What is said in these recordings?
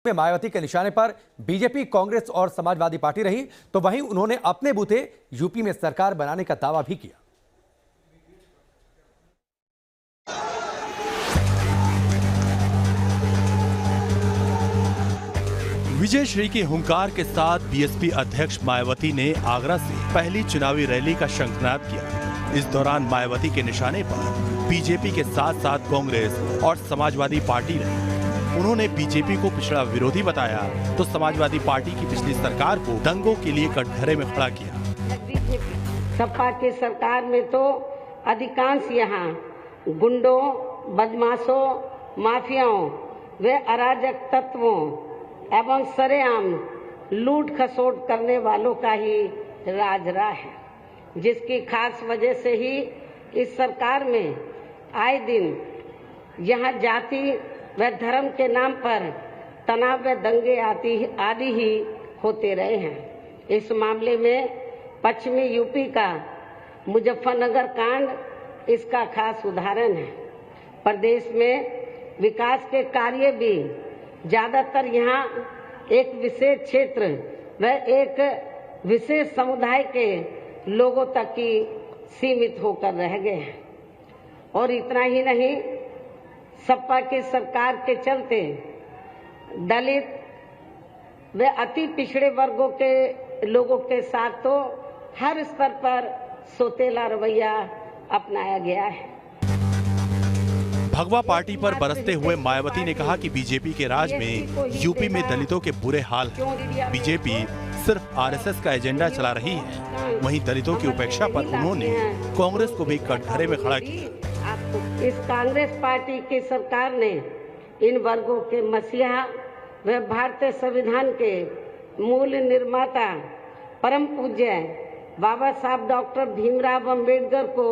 में मायावती के निशाने पर बीजेपी, कांग्रेस और समाजवादी पार्टी रही, तो वहीं उन्होंने अपने बूते यूपी में सरकार बनाने का दावा भी किया। विजय श्री के हुंकार के साथ बीएसपी अध्यक्ष मायावती ने आगरा से पहली चुनावी रैली का शंखनाद किया। इस दौरान मायावती के निशाने पर बीजेपी के साथ साथ कांग्रेस और समाजवादी पार्टी रही। उन्होंने बीजेपी को पिछड़ा विरोधी बताया तो समाजवादी पार्टी की पिछली सरकार को दंगों के लिए कटघरे में खड़ा किया। सपा की सरकार में तो अधिकांश यहाँ गुंडों, बदमाशों, माफियाओं व अराजक तत्वों एवं सरेआम लूट खसोट करने वालों का ही राज रहा है, जिसकी खास वजह से ही इस सरकार में आए दिन यहाँ जाति व धर्म के नाम पर तनाव व दंगे आदि ही होते रहे हैं। इस मामले में पश्चिमी यूपी का मुजफ्फरनगर कांड इसका खास उदाहरण है। प्रदेश में विकास के कार्य भी ज्यादातर यहाँ एक विशेष क्षेत्र व एक विशेष समुदाय के लोगों तक ही सीमित होकर रह गए हैं। और इतना ही नहीं, सपा की सरकार के चलते दलित व अति पिछड़े वर्गों के लोगों के साथ तो हर स्तर पर सौतेला रवैया अपनाया गया है। भगवा पार्टी पर बरसते हुए मायावती ने कहा कि बीजेपी के राज में यूपी में दलितों के बुरे हाल हैं। बीजेपी सिर्फ आरएसएस का एजेंडा चला रही है। वहीं दलितों की उपेक्षा पर उन्होंने कांग्रेस को भी कटघरे में खड़ा किया। इस कांग्रेस पार्टी की सरकार ने इन वर्गों के मसीहा व भारतीय संविधान के मूल निर्माता परम पूज्य बाबा साहब डॉक्टर भीमराव अंबेडकर को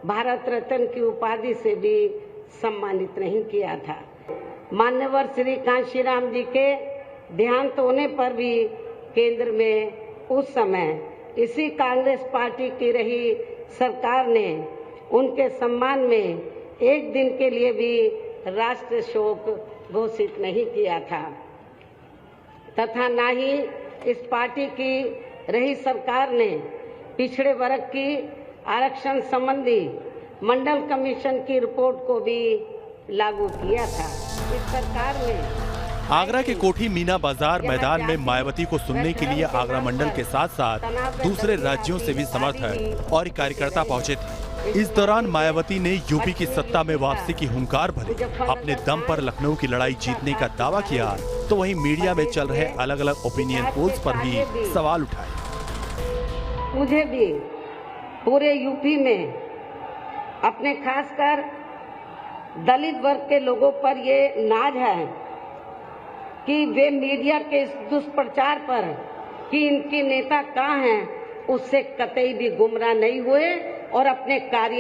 भारत रत्न की उपाधि से भी सम्मानित नहीं किया था। मान्यवर श्री कांशीराम जी के देहांत होने पर भी केंद्र में उस समय इसी कांग्रेस पार्टी की रही सरकार ने उनके सम्मान में एक दिन के लिए भी राष्ट्रीय शोक घोषित नहीं किया था तथा न ही इस पार्टी की रही सरकार ने पिछड़े वर्ग की आरक्षण संबंधी मंडल कमीशन की रिपोर्ट को भी लागू किया था। इस सरकार में आगरा के कोठी मीना बाजार मैदान में मायावती को सुनने के लिए आगरा मंडल के साथ साथ दूसरे राज्यों से भी समर्थक और कार्यकर्ता पहुंचे थे। इस दौरान मायावती ने यूपी की सत्ता में वापसी की हुंकार भरी, अपने दम पर लखनऊ की लड़ाई जीतने का दावा किया, तो वहीं मीडिया में चल रहे अलग अलग ओपिनियन पोल्स पर भी सवाल उठाए। मुझे भी पूरे यूपी में अपने खासकर दलित वर्ग के लोगों पर ये नाज है कि वे मीडिया के इस दुष्प्रचार पर कि इनके नेता कहाँ हैं उससे कतई भी गुमराह नहीं हुए और अपने कार्य